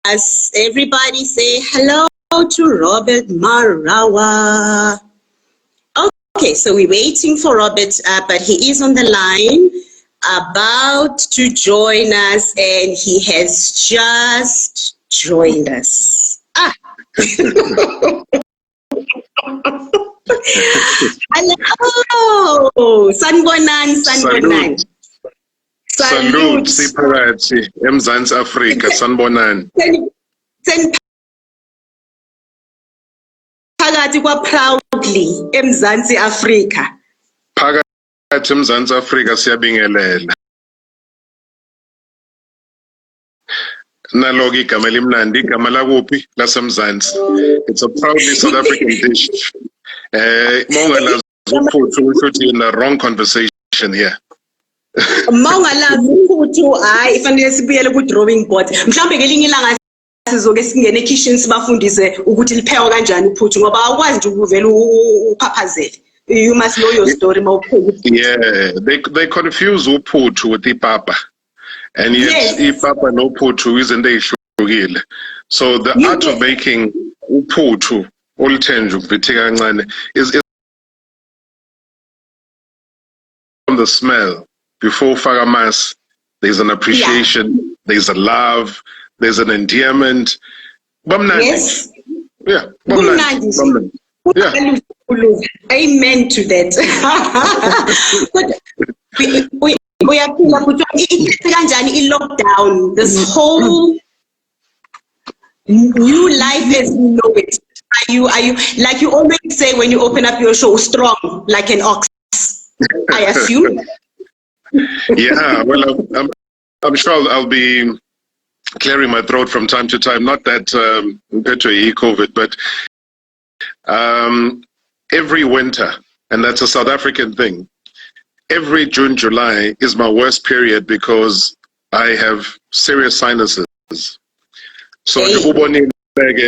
Everybody say hello to Robert Marawa. Okay, so we're waiting for Robert, but he is on the line, about to join us, and he has just joined us. Hello, Sanbonan. Salute, siphakathi eMzansi Afrika, sanibonani. Phakathi kwa-proudly eMzansi Afrika. Phakathi eMzansi Afrika siyabingelela. Nalo-ke igama elimnandi, igama lakuphi laseMzansi. It's a proudly South African dish. Mongalazi uphuthu ushuthi in the wrong conversation here. Mawungalazi ukuthi hayi ifanele sibuyele ku drawing board. Mhlawumbe ngelinye ilanga sizoke singene e-kitchen sibafundise ukuthi liphekwa kanjani uphuthu ngoba awukwazi nje ukuvela uphaphazele. You must know your story mawupheka. Yeah, they confuse uphuthu with ipapa. And yet ipapa nophuthu izinto ezihlukile. So the art of making uphuthu oluthenjwa ukuphitheka kancane is from the smell. Before fagamas, there's an appreciation, there's a love, there's an endearment. Yes. Yeah. Yeah. Amen to that. We are lockdown. This whole new life as we know it. Are you like you always say when you open up your show, strong like an ox? I assume. Yeah, well, I'm sure I'll be clearing my throat from time to time. Not that compared to COVID, but every winter, and that's a South African thing. Every June, July is my worst period because I have serious sinuses. So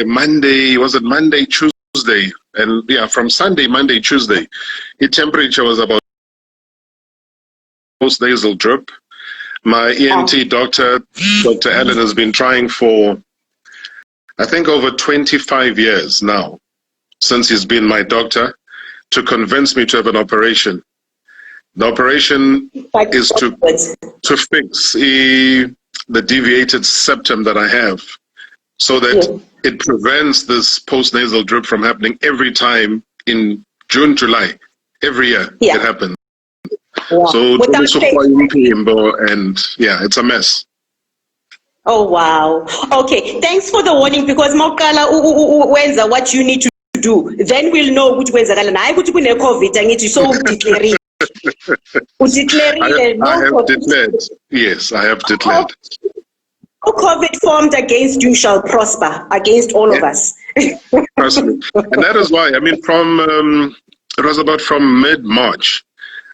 Monday, was it Monday, Tuesday? And yeah, from Sunday, Monday, Tuesday, the temperature was about post-nasal drip. My ENT doctor, Dr. Allen, has been trying for, I think, over 25 years now, since he's been my doctor, to convince me to have an operation. The operation is to fix the deviated septum that I have, so that it prevents this post-nasal drip from happening every time in June, July, every year it happens. Wow. So and yeah, it's a mess. Oh wow. Okay, thanks for the warning, because Mokala wenza what you need to do. Then we'll know which ways are going. I would put COVID and it's so declared. I have declared. Yes, I have declared. No COVID formed against you shall prosper against all of us. Personally. And that is why, I mean, from it was about from mid-March,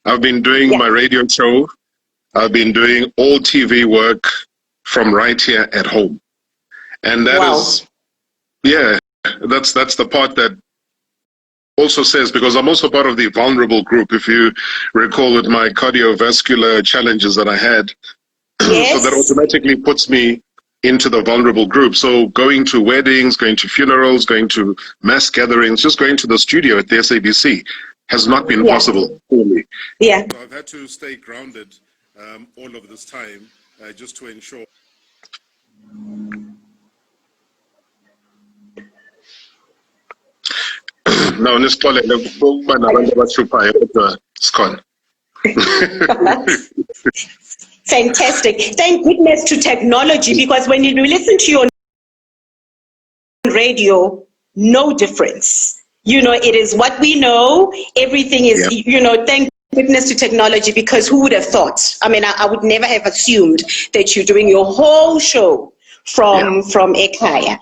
I've been doing my radio show. I've been doing all TV work from right here at home. And that is, that's the part that also says, because I'm also part of the vulnerable group, if you recall, with my cardiovascular challenges that I had. So that automatically puts me into the vulnerable group. So going to weddings, going to funerals, going to mass gatherings, just going to the studio at the SABC has not been possible for me. Yeah. So I've had to stay grounded all of this time just to ensure. No, fantastic. Thank goodness to technology, because when you listen to your radio, no difference. You know, it is what we know. Everything is, you know, thank goodness to technology, because who would have thought? I mean, I would never have assumed that you're doing your whole show from Ekaya.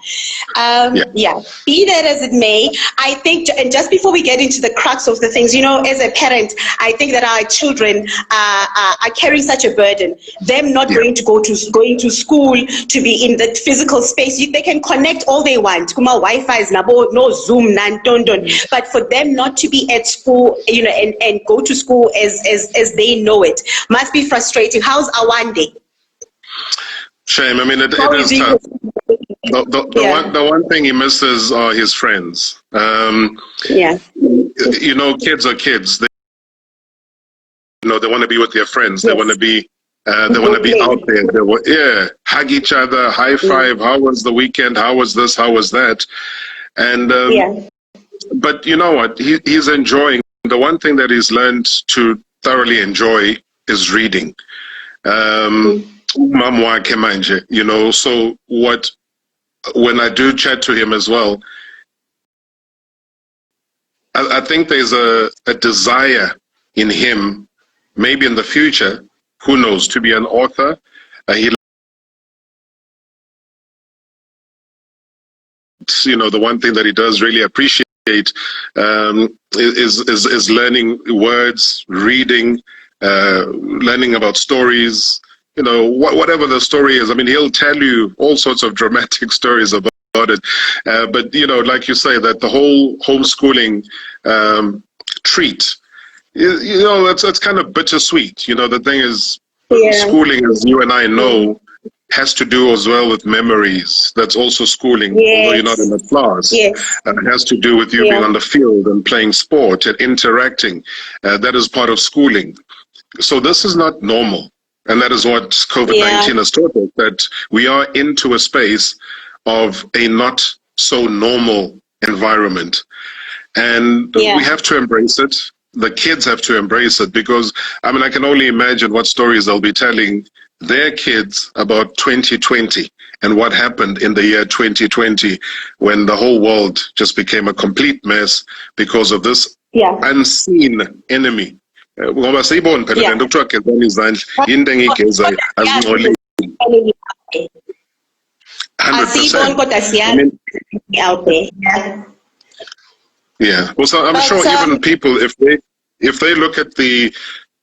Be that as it may, I think, and just before we get into the crux of the things, you know, as a parent, I think that our children are carrying such a burden. Them not going to school, to be in the physical space. They can connect all they want. Kuma Wi-Fi is no Zoom, but for them not to be at school, you know, and go to school as they know it, must be frustrating. How's Awande? Shame. I mean, it is tough. The one thing he misses are his friends. Yeah. You know, kids are kids. They want to be with their friends. They want to be out there. Hug each other, high five. How was the weekend? How was this? How was that? And but you know what? He's enjoying. The one thing that he's learned to thoroughly enjoy is reading. You know, so when I do chat to him as well, I think there's a desire in him, maybe in the future, who knows, to be an author. The one thing that he does really appreciate is learning words, reading, learning about stories. You know, whatever the story is. I mean, he'll tell you all sorts of dramatic stories about it. But you know, like you say, that the whole homeschooling treat, you know, it's kind of bittersweet. You know, the thing is, schooling, as you and I know, has to do as well with memories. That's also schooling, although you're not in a class. It has to do with you being on the field and playing sport and interacting. That is part of schooling. So this is not normal. And that is what COVID-19 has taught us, that we are into a space of a not so normal environment. And we have to embrace it. The kids have to embrace it, because, I mean, I can only imagine what stories they'll be telling their kids about 2020 and what happened in the year 2020 when the whole world just became a complete mess because of this unseen enemy. Ngoba siyibona phela lento kuthiwa gezani izandla into engiyigezayo azingcolile. 100%. Out there. Yeah. Well, so I'm sure even people, if they look at the,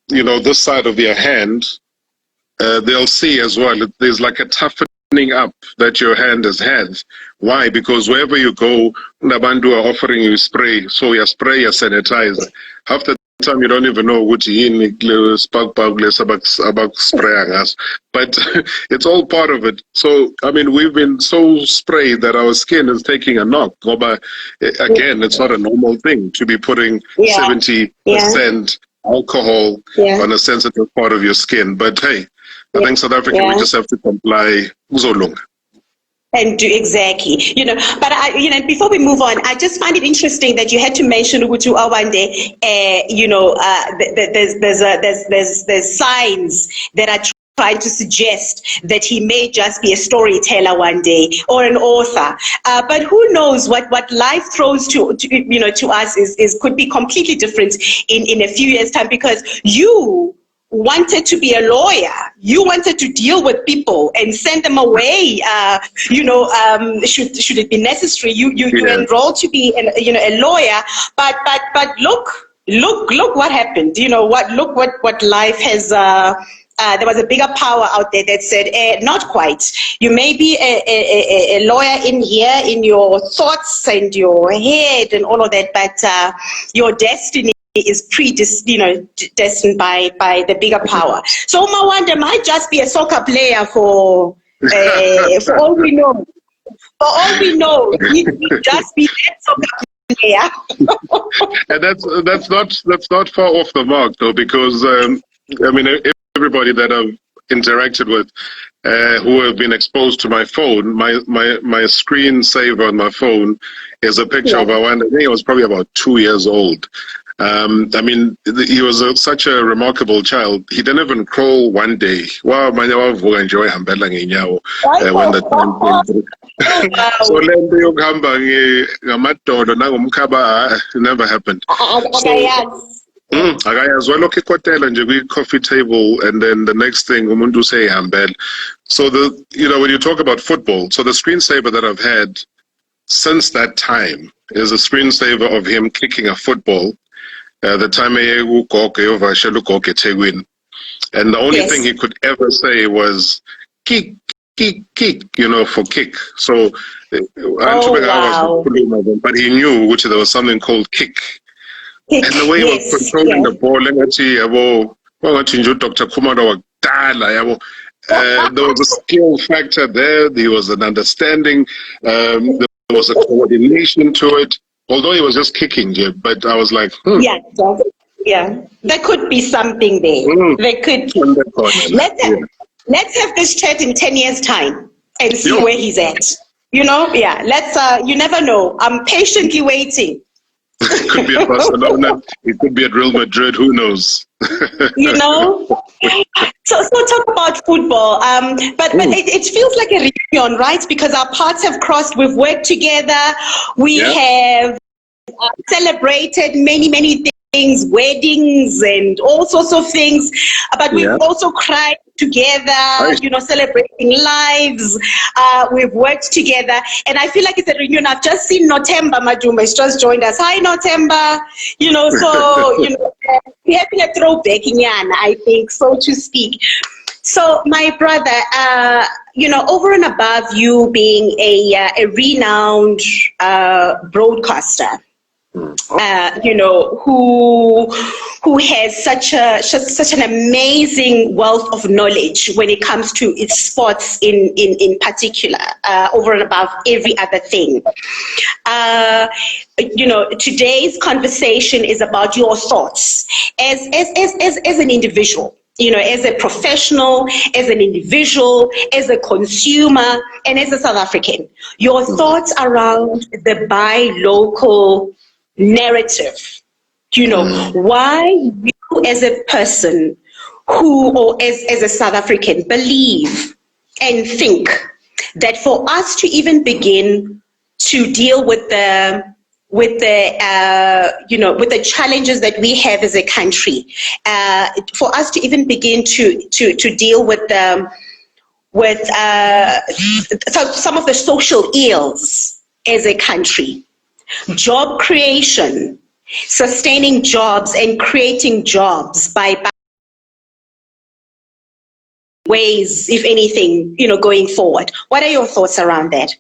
you know, this side of their hand, they'll see as well, there's like a toughening up that your hand has had. Why? Because wherever you go, Nabandu are offering you spray. So you spray, you sanitizer. Half the time you don't even know which about spraying us. But it's all part of it. So, I mean, we've been so sprayed that our skin is taking a knock. But again, it's not a normal thing to be putting 70% alcohol on a sensitive part of your skin. But hey, I think South Africa, we just have to comply. And do exactly, you know. But before we move on, I just find it interesting that you had to mention Ugutu Awande. There's signs that are trying to suggest that he may just be a storyteller one day or an author. But who knows what life throws to us is could be completely different in a few years' time, because you wanted to be a lawyer. You wanted to deal with people and send them away. Should it be necessary? You enrolled to be a lawyer. But look what happened. You know what? Look what life has. There was a bigger power out there that said, not quite. You may be a lawyer in here, in your thoughts and your head and all of that, but your destiny is destined by the bigger power. So Mawande might just be a soccer player for all we know. For all we know, he just be a soccer player. And that's not far off the mark though, because everybody that I've interacted with, who have been exposed to my phone, my screen saver on my phone is a picture of Awanda. I think he was probably about 2 years old. He was such a remarkable child. He didn't even crawl one day. Wow, when the time came through. So it never happened. As well, okay, coffee table, and then the next thing, umuntu say hambel. So when you talk about football, so the screensaver that I've had since that time is a screensaver of him kicking a football. The time and the only thing he could ever say was kick, for kick. So but he knew which there was something called kick. And the way he was controlling the ball, Dr. Kumada, There was a skill factor there. There was an understanding. There was a coordination to it. Although he was just kicking you, but I was like, Yeah, yeah. There could be something there. There could be. Let's have this chat in 10 years' time and see where he's at. You know, yeah. Let's. You never know. I'm patiently waiting. It could be at Barcelona. It could be at Real Madrid. Who knows? You know. So talk about football. But it feels like a reunion, right? Because our paths have crossed. We've worked together. We have celebrated many things, weddings and all sorts of things. But we've also cried together, you know, celebrating lives. We've worked together. And I feel like it's a reunion. I've just seen Notemba Maduma. He's just joined us. Hi, Notemba. You know, so, you know, we're having a throwback, I think, so to speak. So, my brother, you know, over and above you being a renowned broadcaster, you know, who has such an amazing wealth of knowledge when it comes to its sports in particular, over and above every other thing. You know, today's conversation is about your thoughts as an individual. You know, as a professional, as an individual, as a consumer, and as a South African, your thoughts around the buy local narrative. You know, why you as a person or as a South African believe and think that for us to even begin to deal with the you know, with the challenges that we have as a country, for us to even begin to deal with some of the social ills as a country, job creation, sustaining jobs and creating jobs by ways, if anything, you know, going forward. What are your thoughts around that?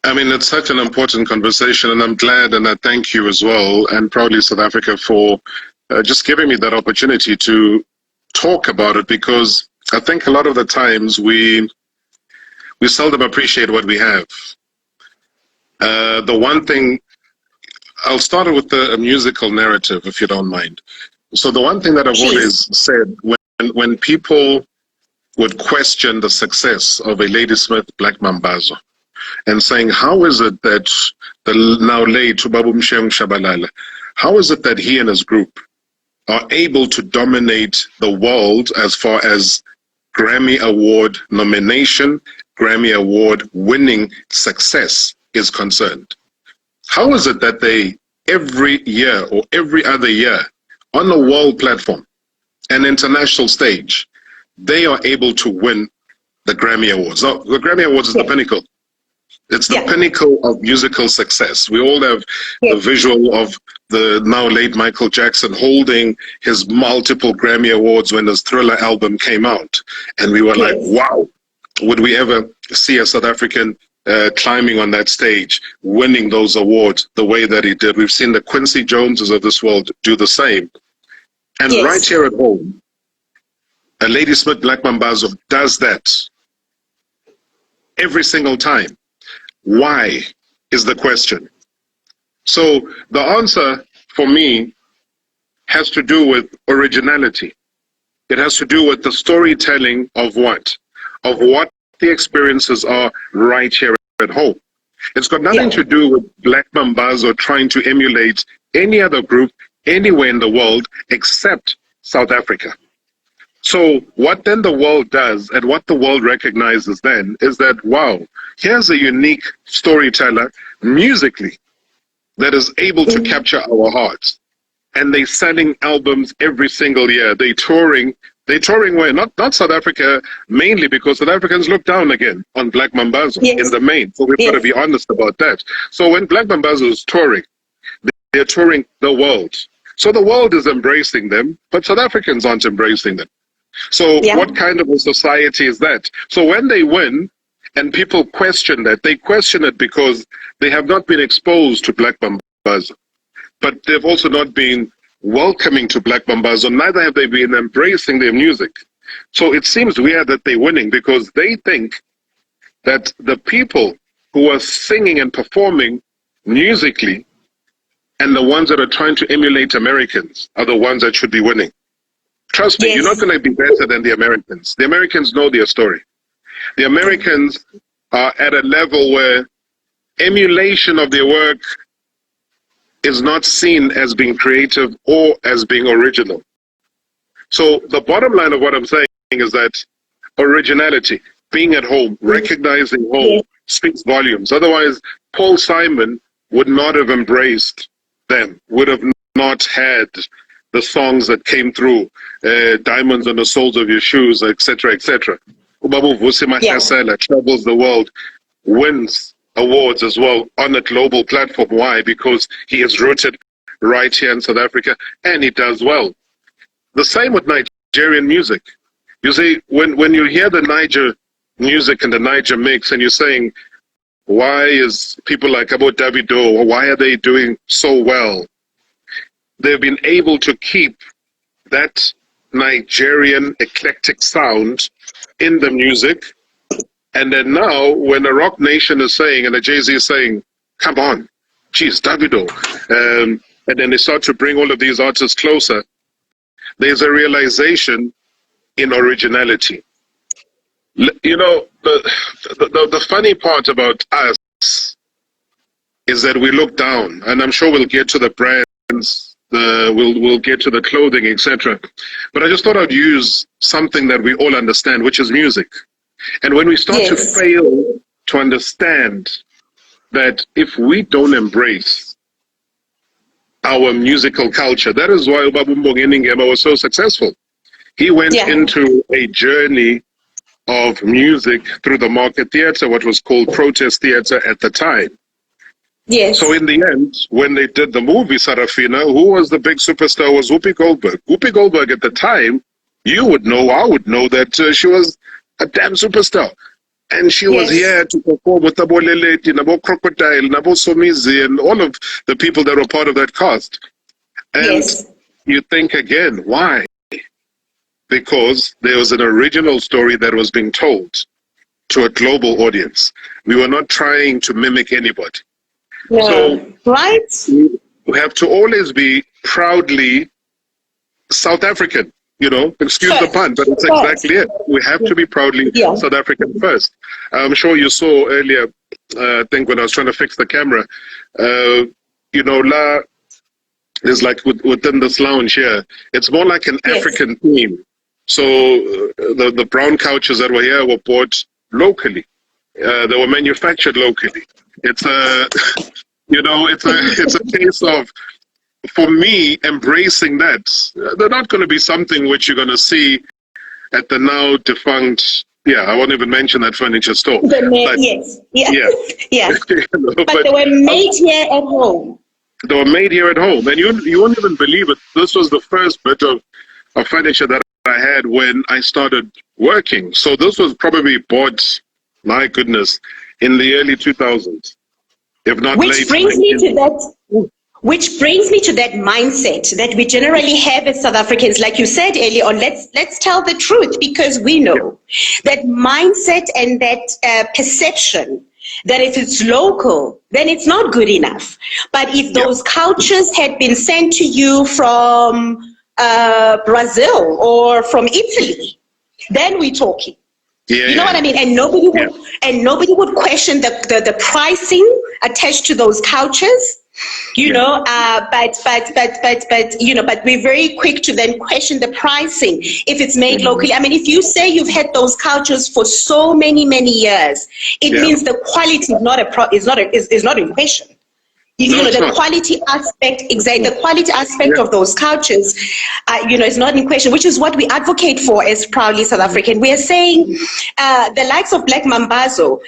I mean, it's such an important conversation, and I'm glad and I thank you as well, and proudly South Africa, for just giving me that opportunity to talk about it, because I think a lot of the times we seldom appreciate what we have. The one thing, I'll start with the musical narrative, if you don't mind. So the one thing that I've always said, when people would question the success of a Ladysmith Black Mambazo, and saying, how is it that the now late Tubabu Msheng Shabalala, how is it that he and his group are able to dominate the world as far as Grammy Award nomination, Grammy Award winning success is concerned? How is it that they, every year or every other year, on a world platform, an international stage, they are able to win the Grammy Awards? Now, the Grammy Awards is the pinnacle. It's the pinnacle of musical success. We all have the visual of the now late Michael Jackson holding his multiple Grammy Awards when his Thriller album came out. And we were like, wow, would we ever see a South African climbing on that stage, winning those awards the way that he did? We've seen the Quincy Joneses of this world do the same. And right here at home, a Ladysmith Black Mambazo does that every single time. Why is the question. So the answer for me has to do with originality. It has to do with the storytelling of what? Of what the experiences are right here at home. It's got nothing to do with Black Mambazo trying to emulate any other group anywhere in the world except South Africa. So what then the world does, and what the world recognizes then, is that, wow, here's a unique storyteller musically that is able to capture our hearts. And they're selling albums every single year. They're touring where? Not South Africa, mainly because South Africans look down again on Black Mambazo in the main. So we've got to be honest about that. So when Black Mambazo is touring, they're touring the world. So the world is embracing them, but South Africans aren't embracing them. So what kind of a society is that? So when they win and people question that, they question it because they have not been exposed to Black Mambazo, but they've also not been welcoming to Black Mambazo, neither have they been embracing their music. So it seems weird that they're winning because they think that the people who are singing and performing musically and the ones that are trying to emulate Americans are the ones that should be winning. Trust me, Yes. you're not going to be better than the Americans. The Americans know their story. The Americans are at a level where emulation of their work is not seen as being creative or as being original. So the bottom line of what I'm saying is that originality, being at home, recognizing home, speaks volumes. Otherwise, Paul Simon would not have embraced them, would have not had the songs that came through, Diamonds on the Soles of Your Shoes, etc., etc. Ubabu Vusi Mahasela travels the world, wins awards as well on a global platform. Why? Because he is rooted right here in South Africa, and he does well. The same with Nigerian music. You see, when you hear the Niger music and the Niger mix, and you're saying, why is people like Abo Davido, or why are they doing so well? They've been able to keep that Nigerian eclectic sound in the music. And then now, when a Rock Nation is saying, and a Jay-Z is saying, come on, geez, Davido. And then they start to bring all of these artists closer. There's a realization in originality. You know, the funny part about us is that we look down, and I'm sure we'll get to the brands, we'll get to the clothing, etc. But I just thought I'd use something that we all understand, which is music. And when we start to fail to understand that if we don't embrace our musical culture, that is why Ubabumbonge Ningema was so successful. He went into a journey of music through the market theater, what was called protest theater at the time. Yes. So in the end, when they did the movie Sarafina, who was the big superstar was Whoopi Goldberg. Whoopi Goldberg at the time, you would know, I would know that she was a damn superstar. And she was here to perform with Nabo Leleti, Nabo Crocodile, Nabo Somizi, and all of the people that were part of that cast. And you think again, why? Because there was an original story that was being told to a global audience. We were not trying to mimic anybody. So we have to always be proudly South African, you know, excuse the pun, but it's exactly it. We have to be proudly South African first. I'm sure you saw earlier, I think when I was trying to fix the camera, you know, is like within this lounge here, it's more like an African theme. So the brown couches that were here were bought locally. They were manufactured locally. It's a, you know, it's a case of, for me, embracing that. They're not going to be something which you're going to see at the now defunct, I won't even mention that furniture store. But, you know, but they were made here at home. They were made here at home. And you won't even believe it. This was the first bit of furniture that I had when I started working. So this was probably bought, my goodness, in the early 2000s, if not late. Which brings me to that mindset that we generally have as South Africans. Like you said earlier on, let's tell the truth, because we know that mindset and that perception that if it's local, then it's not good enough. But if those cultures had been sent to you from Brazil or from Italy, then we're talking. You know what I mean? And nobody would question the pricing attached to those couches. You know, but you know, but we're very quick to then question the pricing if it's made locally. I mean, if you say you've had those couches for so many years, it means the quality is not in question. You know, the quality aspect, the quality aspect of those couches, you know, is not in question, which is what we advocate for as proudly South African. We are saying the likes of Black Mambazo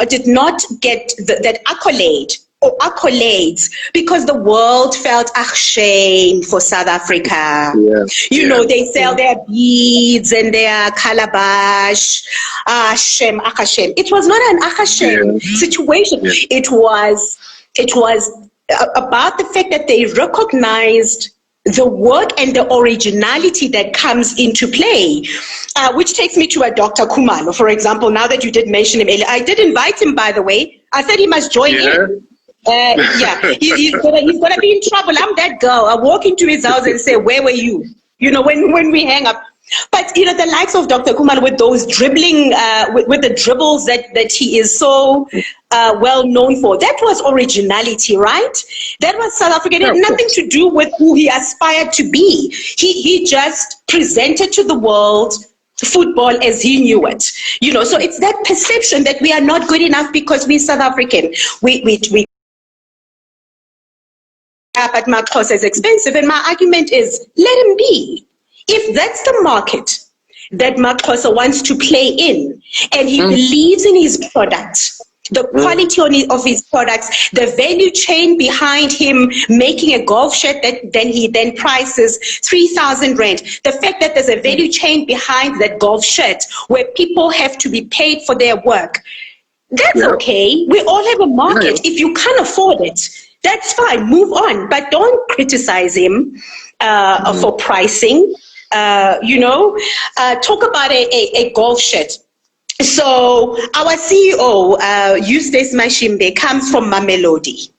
did not get that accolade or accolades because the world felt ashamed for South Africa. You know, they sell their beads and their calabash. Shem, akashem. It was not an akashem situation. It was about the fact that they recognized the work and the originality that comes into play, which takes me to a Dr. Khumalo, for example. Now that you did mention him earlier, I did invite him, by the way. I said he must join in. He's gonna be in trouble. I'm that girl. I walk into his house and say, "Where were you?" You know, when we hang up. But you know, the likes of Dr. Khumalo with those dribbling, with the dribbles that he is so well known for. That was originality, right? That was South African. It had nothing to do with who he aspired to be. He just presented to the world football as he knew it. You know, so it's that perception that we are not good enough because we're South African. We but Maxhosa is expensive, and my argument is let him be. If that's the market that Maxhosa wants to play in, and he believes in his product, the quality of his products, the value chain behind him making a golf shirt that he then prices 3,000 rand, the fact that there's a value chain behind that golf shirt where people have to be paid for their work, that's okay. We all have a market. If you can't afford it, that's fine, move on, but don't criticize him for pricing. You know, talk about a golf shirt. So our CEO, Eustace Mashimbe, comes from Mamelodi.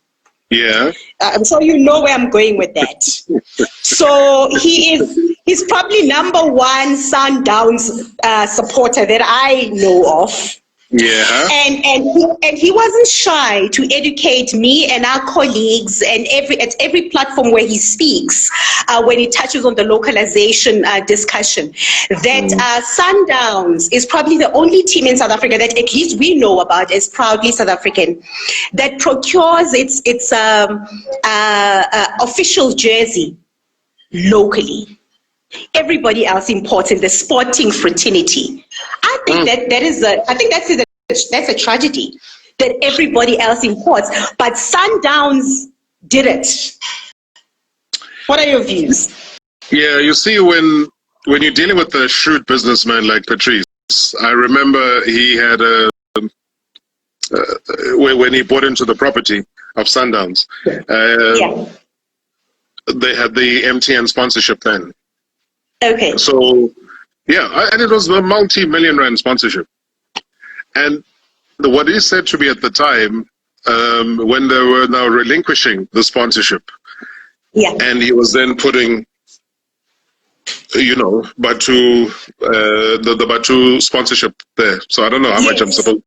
Yeah. I'm sure you know where I'm going with that. So he's probably number one Sundowns supporter that I know of. Yeah. And he wasn't shy to educate me and our colleagues and at every platform where he speaks, when he touches on the localization discussion, that Sundowns is probably the only team in South Africa that at least we know about as proudly South African, that procures its official jersey locally. Everybody else imports in the sporting fraternity. I think that's a tragedy that everybody else imports, but Sundowns did it. What are your views? Yeah, you see, when you're dealing with a shrewd businessman like Patrice, I remember he had when he bought into the property of Sundowns, they had the MTN sponsorship then. Okay. So, and it was a multi-million rand sponsorship. And what he said to me at the time, when they were now relinquishing the sponsorship, and he was then putting, you know, Batu, the Batu sponsorship there. So I don't know how much I'm supposed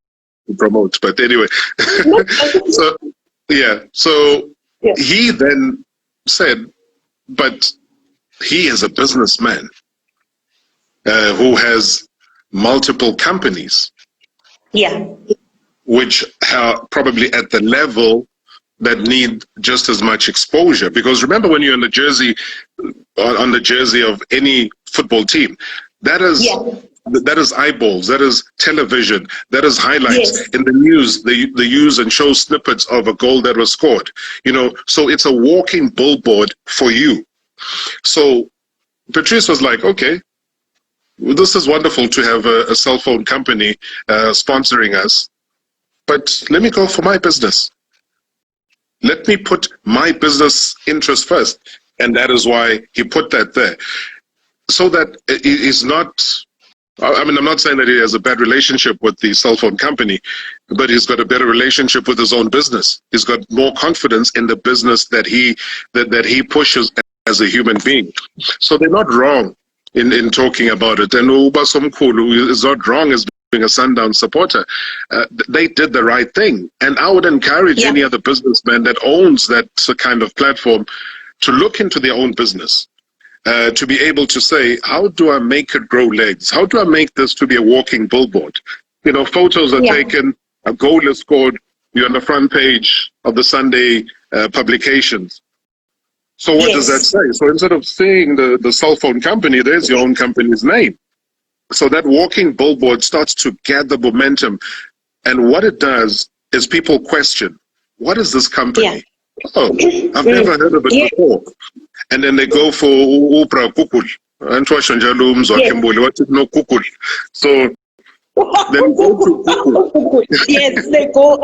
to promote, but anyway. So he then said, but he is a businessman who has multiple companies, which are probably at the level that need just as much exposure. Because remember, when you're in the jersey, on the jersey of any football team, that is eyeballs, that is television, that is highlights. In the news, they use and show snippets of a goal that was scored. You know, so it's a walking billboard for you. So Patrice was like, okay, this is wonderful to have a cell phone company sponsoring us, but let me go for my business. Let me put my business interest first. And that is why he put that there. So that it is not, I mean, I'm not saying that he has a bad relationship with the cell phone company, but he's got a better relationship with his own business. He's got more confidence in the business that he pushes as a human being. So they're not wrong in talking about it. And Uba Somkhulu is not wrong as being a Sundown supporter. They did the right thing. And I would encourage any other businessman that owns that kind of platform to look into their own business. To be able to say, how do I make it grow legs? How do I make this to be a walking billboard? You know, photos are taken, a goal is scored, you're on the front page of the Sunday publications. So what does that say? So instead of saying the cell phone company, there's your own company's name. So that walking billboard starts to gather momentum. And what it does is people question, what is this company? Oh, I've never heard of it before. And then they go for Upra Kukul. What is no Kukul? So then go to Kukul. Yes, they go.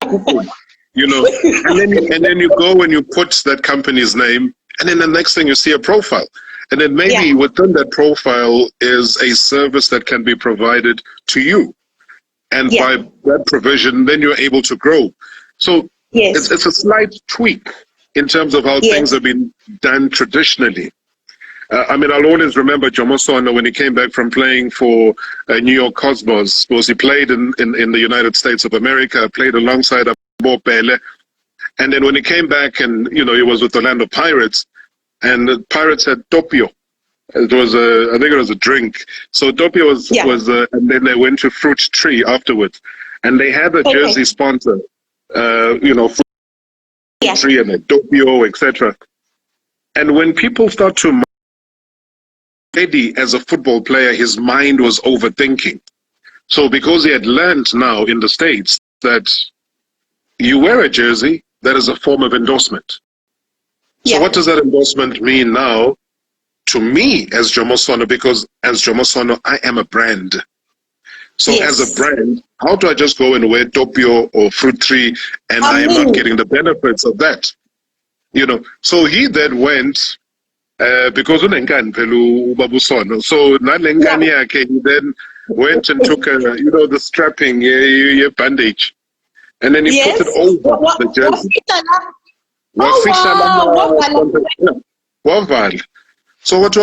Kukul. you know, and then you go and you put that company's name, and then the next thing you see a profile. And then maybe within that profile is a service that can be provided to you. And by that provision, then you're able to grow. So it's a slight tweak in terms of how things have been done traditionally. I mean, I'll always remember Jomo Sono when he came back from playing for New York Cosmos, because he played in the United States of America, played alongside Abo Pele. And then when he came back and, you know, he was with Orlando Pirates, and the Pirates had Topio. It was I think it was a drink. So Topio was, and then they went to Fruit Tree afterwards. And they had a jersey sponsor, you know, Fruit Tree and a Topio, etc. And when people start to Ngidi, as a football player, his mind was overthinking. So because he had learned now in the States that you wear a jersey, that is a form of endorsement. So what does that endorsement mean now to me as Jomo Sono? Because as Jomo Sono, I am a brand. So as a brand, how do I just go and wear Topio or Fruit Tree and I am not getting the benefits of that? You know, so he then went, because unenkani phela ubaba Sono, so nalenkani yakhe, he then went and took you know, the strapping, bandage, and then he put it over the jersey. So what we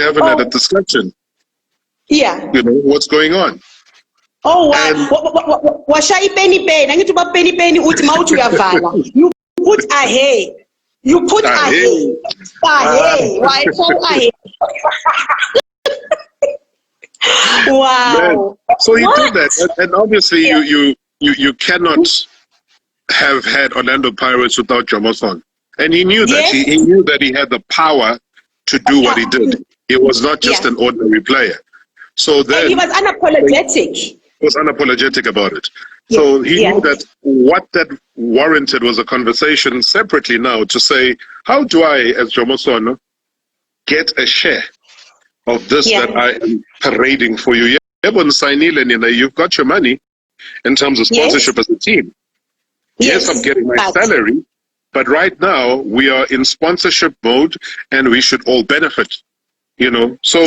haven't had a discussion. You know what's going on. Oh wow. Washai penny pen. I need to buy penny penny mouth you put a hay. You put a hay. Why for a hay? Wow. Man. So he did that, and obviously you cannot have had Orlando Pirates without Jomo Sono. And he knew that. He knew that he had the power to do what he did. He was not just an ordinary player. So then and he was unapologetic. He was unapologetic about it. So he knew that what that warranted was a conversation separately now to say, how do I, as Jomo Sono, get a share of this that I am parading for you? You've got your money in terms of sponsorship as a team. Yes, I'm getting my salary, but right now we are in sponsorship mode and we should all benefit, you know. So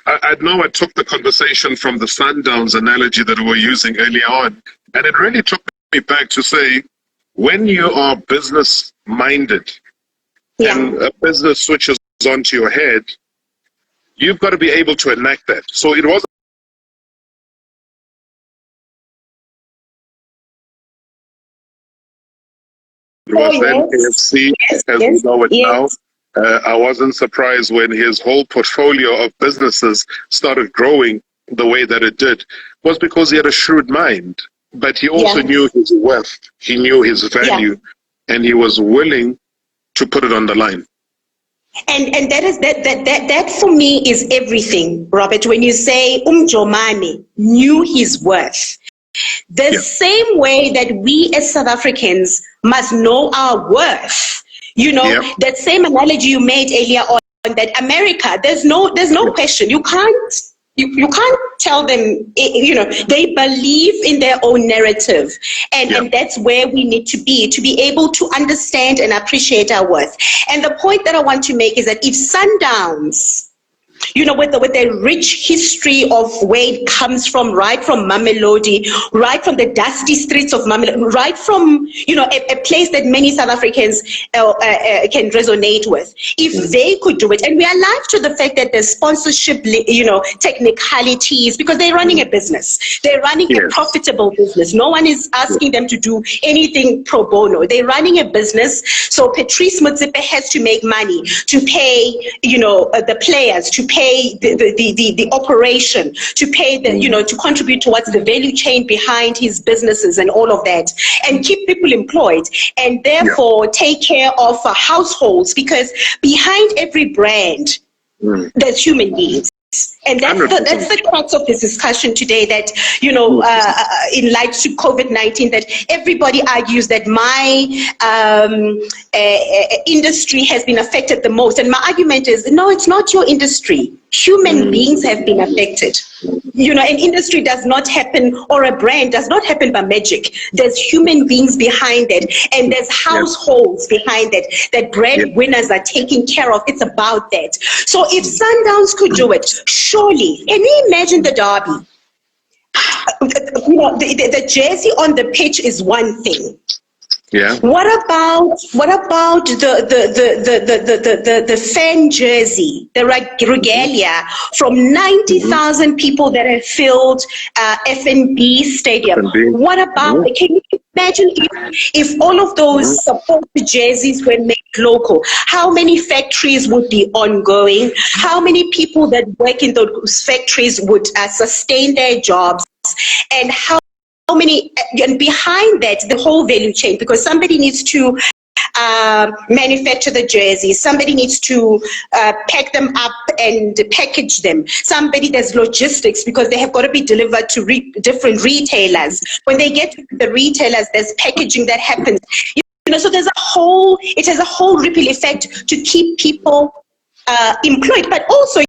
I know I took the conversation from the Sundowns analogy that we were using earlier on, and it really took me back to say, when you are business minded and a business switches onto your head, you've got to be able to enact that. So it wasn't then KFC as we know it now. I wasn't surprised when his whole portfolio of businesses started growing the way that it did. It was because he had a shrewd mind, but he also knew his worth, he knew his value, and he was willing to put it on the line. And that for me is everything, Robert. When you say Jomani knew his worth, the same way that we as South Africans must know our worth. You know, that same analogy you made earlier on, that America, there's no question. You can't tell them, you know, they believe in their own narrative. And that's where we need to be able to understand and appreciate our worth. And the point that I want to make is that if Sundowns, you know, with the rich history of where it comes from, right from Mamelodi, right from the dusty streets of Mamelodi, right from, you know, a place that many South Africans can resonate with. If they could do it, and we are alive to the fact that there's sponsorship, you know, technicalities, because they're running a business. They're running a profitable business. No one is asking them to do anything pro bono. They're running a business. So Patrice Motsepe has to make money to pay, you know, the players, to pay the operation, to pay the, you know, to contribute towards the value chain behind his businesses and all of that, and keep people employed, and therefore take care of households, because behind every brand there's human beings. And that's the crux of this discussion today, that, you know, in light to COVID-19, that everybody argues that my industry has been affected the most. And my argument is, no, it's not your industry. Human beings have been affected. an industry does not happen, or a brand does not happen by magic. There's human beings behind it, and there's households behind it that breadwinners are taking care of. It's about that. So if Sundowns could do it, surely, can you imagine the derby? The jersey on the pitch is one thing. Yeah. What about the fan jersey, the regalia from 90,000 people that have filled FNB Stadium? What about? Can you imagine if all of those supported jerseys were made local? How many factories would be ongoing? How many people that work in those factories would sustain their jobs? And how many, and behind that, the whole value chain, because somebody needs to manufacture the jerseys, somebody needs to pack them up and package them, somebody does logistics because they have got to be delivered to different retailers. When they get to the retailers, there's packaging that happens. So there's it has a whole ripple effect to keep people employed, but also,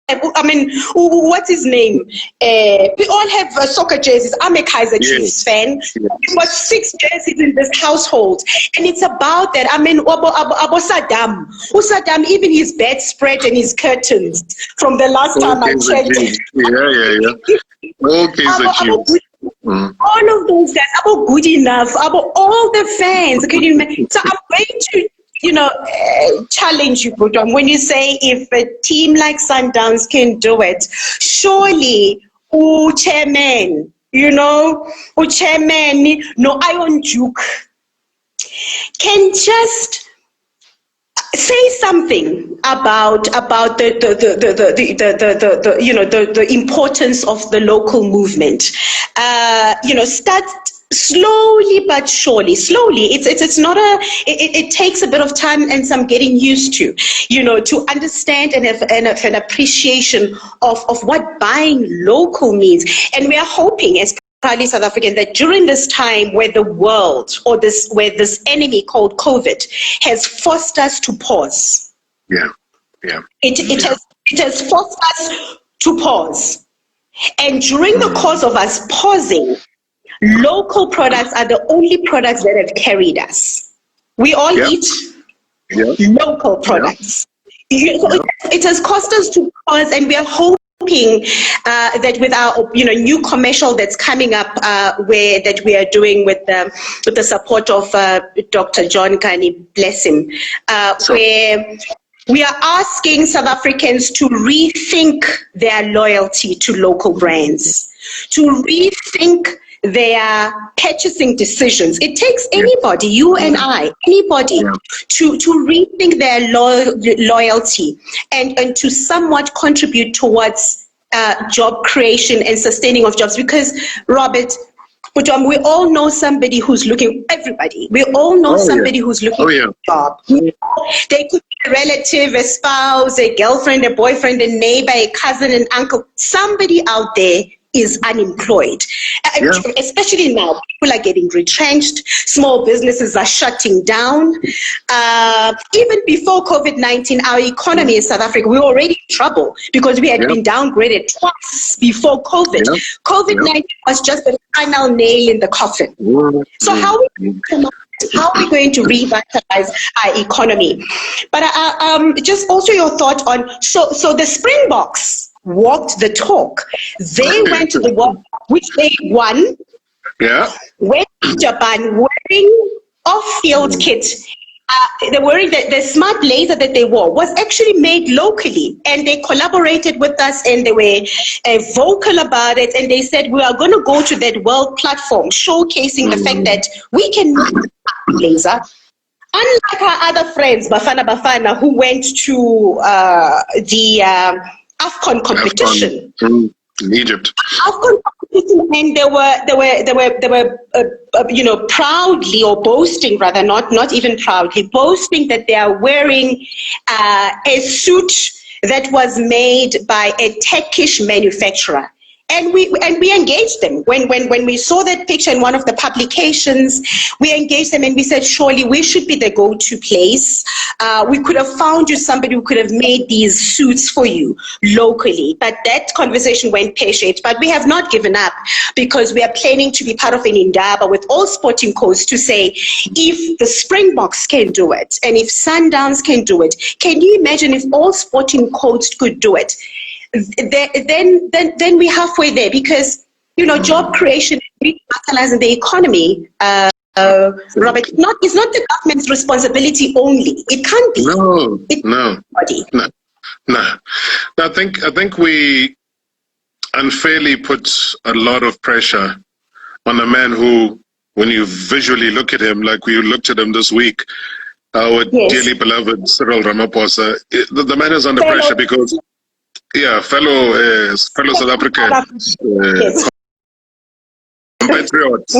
I mean, what's his name? We all have soccer jerseys. I'm a Kaiser Chiefs fan. We've got 6 jerseys in this household. And it's about that. I mean, Abo Saddam. Saddam, even his bedspread and his curtains from the last time I checked. All of those guys, Abo good enough, Abo all the fans. Can you imagine? So I'm going to challenge you, Budom, when you say if a team like Sundowns can do it, surely chairman, chairman, no Iron Duke, can just say something about the importance of the local movement. Start slowly but surely. It's not it takes a bit of time and some getting used to understand and have an appreciation of what buying local means. And we are hoping, as proudly South African, that during this time where the world, where this enemy called COVID has forced us to pause. It has forced us to pause. And during the course of us pausing, local products are the only products that have carried us. We all eat local products. It has cost us to pause, and we are hoping that with our new commercial that's coming up, that we are doing with the support of Dr. John Kani, bless him, where we are asking South Africans to rethink their loyalty to local brands, to rethink their purchasing decisions. It takes anybody, you and I, anybody, to rethink their loyalty and to somewhat contribute towards job creation and sustaining of jobs. Because, Robert, we all know somebody who's looking, everybody, we all know somebody who's looking for a job. They could be a relative, a spouse, a girlfriend, a boyfriend, a neighbor, a cousin, an uncle. Somebody out there is unemployed. Especially now, people are getting retrenched, small businesses are shutting down. Even before COVID-19, our economy in South Africa, we were already in trouble because we had been downgraded twice before COVID. COVID-19 was just the final nail in the coffin. So how are we going to revitalize our economy? But just also your thought on, so the Springboks walked the talk. They went to the World Cup, which they won. Went to Japan wearing off-field kit. They wearing the smart blazer that they wore was actually made locally, and they collaborated with us, and they were vocal about it, and they said we are going to go to that world platform, showcasing the fact that we can make a blazer. Unlike our other friends, Bafana, who went to the AFCON competition in Egypt. AFCON competition, and they were proudly, or boasting rather, not even proudly, boasting that they are wearing a suit that was made by a Turkish manufacturer. And we engaged them when we saw that picture in one of the publications. We engaged them and we said, surely we should be the go-to place. We could have found you somebody who could have made these suits for you locally, but that conversation went pear-shaped. But we have not given up, because we are planning to be part of an indaba with all sporting codes to say, if the Springboks can do it and if Sundowns can do it, can you imagine if all sporting codes could do it? Then we're halfway there, because job creation and revitalizing the economy, Robert, it's not the government's responsibility only. It can't be. No. I think we unfairly put a lot of pressure on a man who, when you visually look at him, like we looked at him this week, our dearly beloved Cyril Ramaphosa, the man is under pressure because. Yeah, fellow South African compatriots,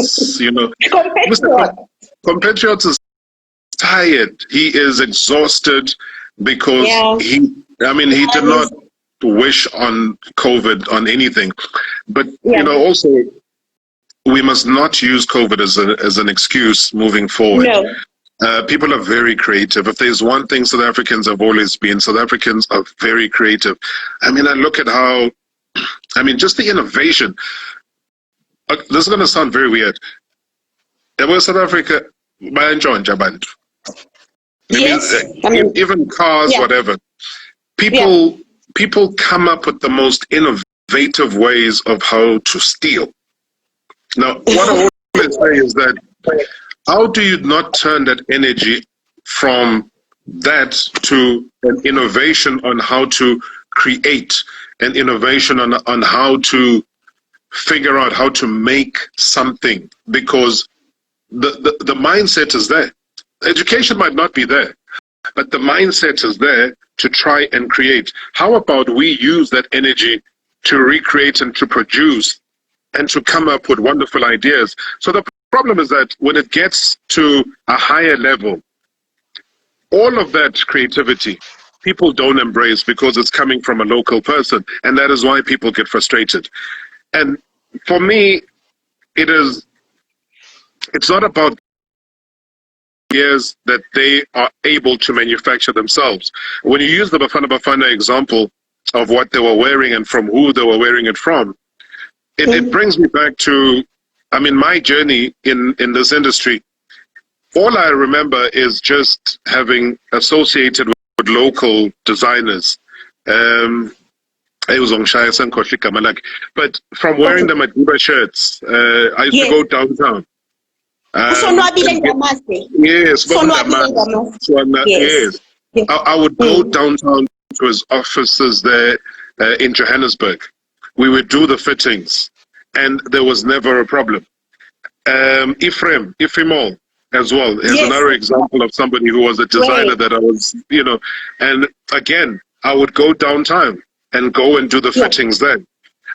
compatriots is tired. He is exhausted because he did not wish on COVID on anything, but also we must not use COVID as an excuse moving forward. No. People are very creative. If there's one thing South Africans have always been, South Africans are very creative. I look at how, just the innovation. This is going to sound very weird. South Africa, even cars, whatever. People come up with the most innovative ways of how to steal. Now, what I always say is that, how do you not turn that energy from that to an innovation on how to create, an innovation on how to figure out how to make something? Because the mindset is there. Education might not be there, but the mindset is there to try and create. How about we use that energy to recreate and to produce and to come up with wonderful ideas? So the problem is that when it gets to a higher level, all of that creativity people don't embrace because it's coming from a local person, and that is why people get frustrated. And for me, it's not about years that they are able to manufacture themselves. When you use the Bafana Bafana example of what they were wearing and from who they were wearing it from, it brings me back to, my journey in this industry. All I remember is just having associated with local designers. But from wearing them at Guba shirts, I used to go downtown. Yes. I would go downtown to his offices there in Johannesburg. We would do the fittings, and there was never a problem. Ephraim as well is another example of somebody who was a designer that I was, and again, I would go downtown and go and do the fittings there.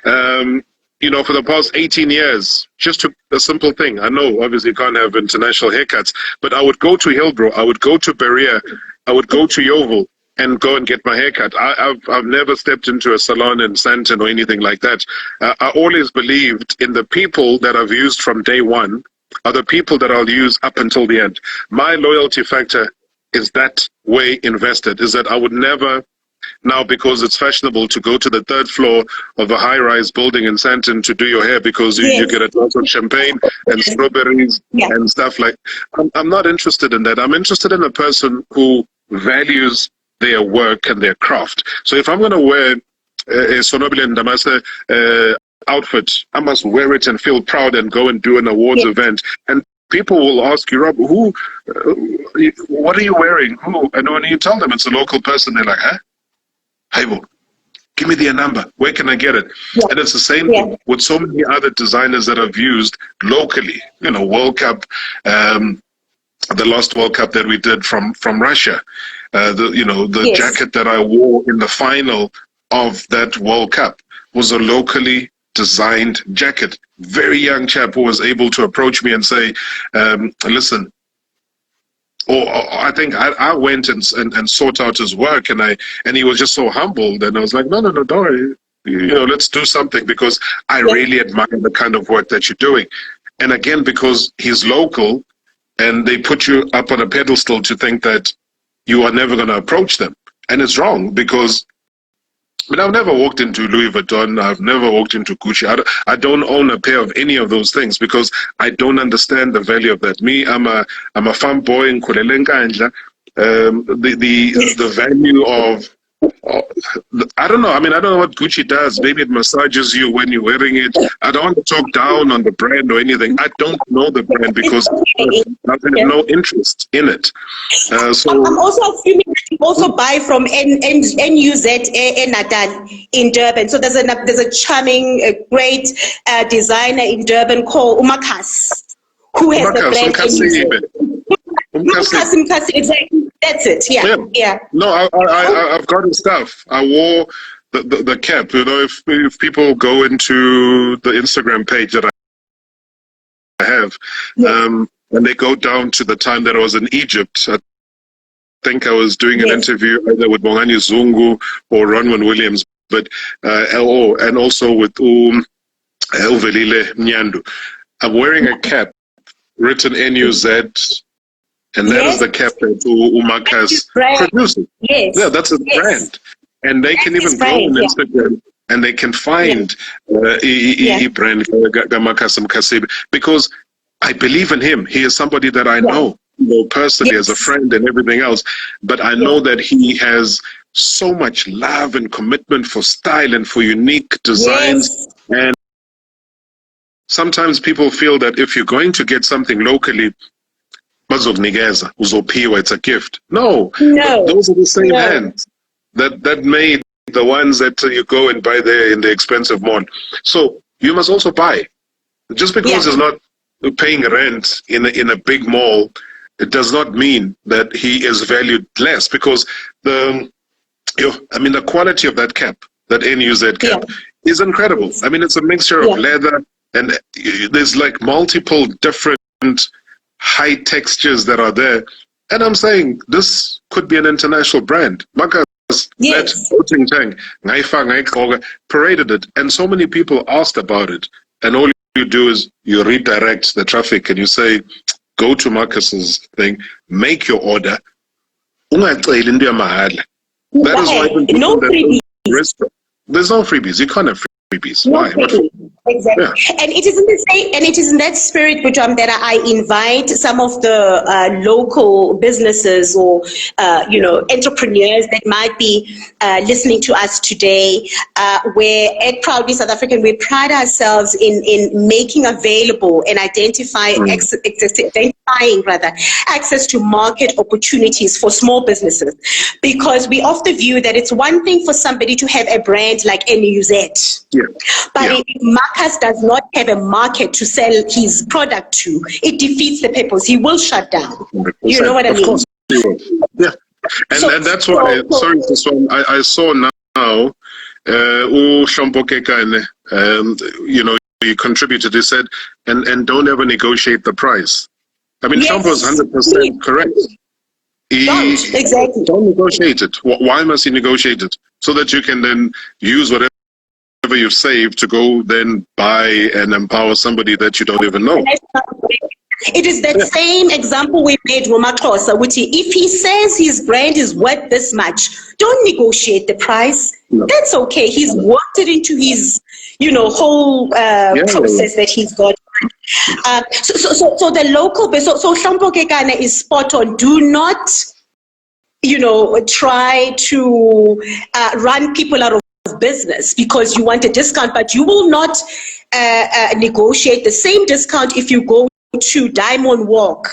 For the past 18 years, just to a simple thing. I know, obviously, you can't have international haircuts, but I would go to Hillbrow, I would go to Berea, I would go to Yeovil and go and get my haircut. I've never stepped into a salon in Sandton or anything like that. I always believed in the people that I've used from day one are the people that I'll use up until the end. My loyalty factor is that way invested, is that I would never, now because it's fashionable to go to the third floor of a high-rise building in Sandton to do your hair because you get a glass of champagne and strawberries and stuff like. I'm not interested in that. I'm interested in a person who values their work and their craft. So if I'm going to wear a Sonobile and Damasa outfit, I must wear it and feel proud and go and do an awards event. And people will ask you, Rob, what are you wearing? Who? And when you tell them it's a local person, they're like, huh? Hey, well, give me their number. Where can I get it? And it's the same with so many other designers that I've used locally. World Cup, the last World Cup that we did from Russia. The jacket that I wore in the final of that World Cup was a locally designed jacket. Very young chap who was able to approach me and say, listen, I think I went and sought out his work, and he was just so humbled, and I was like, no, don't worry. let's do something, because I really admire the kind of work that you're doing. And again, because he's local, and they put you up on a pedestal to think that you are never going to approach them. And it's wrong, because I've never walked into Louis Vuitton. I've never walked into Gucci. I don't own a pair of any of those things, because I don't understand the value of that. Me, I'm a farm boy in Kulelenka. The value of, I don't know. I don't know what Gucci does. Maybe it massages you when you're wearing it. I don't want to talk down on the brand or anything. I don't know the brand, because I have no interest in it. So I'm also assuming that you also buy from NUZ in Natal in Durban. So there's a charming, great designer in Durban called Umakas, who has the brand NUZ. Exactly. That's it. Yeah. No, I've got his stuff. I wore the cap. If people go into the Instagram page that I have, and they go down to the time that I was in Egypt, I think I was doing an interview either with Bongani Zungu or Ronwen Williams, but and also with Elvelile Nyandu. I'm wearing a cap written NUZ. And that is the cap that Umakas produces. Yes. Yeah, that's a brand. And they can even go on Instagram and they can find brand Gamakasam Kasebe, because I believe in him. He is somebody that I know personally as a friend and everything else. But I know that he has so much love and commitment for style and for unique designs. And sometimes people feel that if you're going to get something locally, it's a gift. No, those are the same hands that made the ones that you go and buy there in the expensive mall. So you must also buy. Just because he's not paying rent in a big mall, it does not mean that he is valued less, because the quality of that cap, that NUZ cap, is incredible. It's a mixture of leather, and there's like multiple different high textures that are there. And I'm saying this could be an international brand. Makas, that voting tank, paraded it, and so many people asked about it. And all you do is you redirect the traffic and you say, go to Marcus's thing, make your order. That is why there's no freebies. You can't have freebies. Why? Exactly. And it is in that spirit, Bujam, that I invite some of the local businesses or entrepreneurs that might be listening to us today. Where at Proudly South African, we pride ourselves in making available and identifying access to market opportunities for small businesses, because we often view that it's one thing for somebody to have a brand like NUZ, but if Marcus does not have a market to sell his product to, it defeats the purpose. He will shut down. 100%. You know what I mean? Of course he will. Yeah, and that's why. Sorry, I saw now. He contributed. He said, and don't ever negotiate the price. Shampo is 100% correct. Don't negotiate it. Why must he negotiate it? So that you can then use whatever you've saved to go then buy and empower somebody that you don't even know. It is that same example we made with Makosa, which if he says his brand is worth this much, don't negotiate the price. No. That's okay. He's worked it into his, whole process that he's got. So the local, so Shampo Kekana is spot on. Do not, try to run people out of business because you want a discount, but you will not negotiate the same discount if you go to Diamond Walk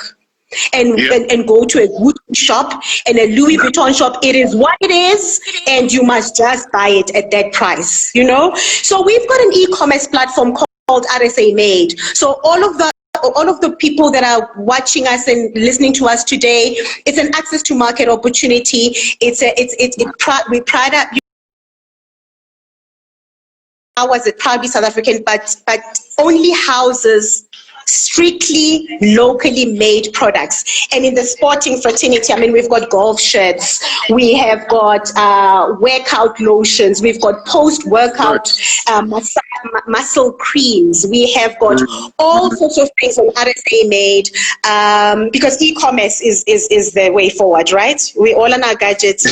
and go to a Gucci shop and a Louis Vuitton shop. It is what it is, and you must just buy it at that price, So we've got an e-commerce platform called RSA Made. So all of the people that are watching us and listening to us today, it's an access to market opportunity. We pride up. I was a proudly South African, but only houses strictly locally made products. And in the sporting fraternity, I mean, we've got golf shirts, we have got workout lotions, we've got post-workout muscle creams, we have got all sorts of things on RSA made, because e-commerce is the way forward, right? We all on our gadgets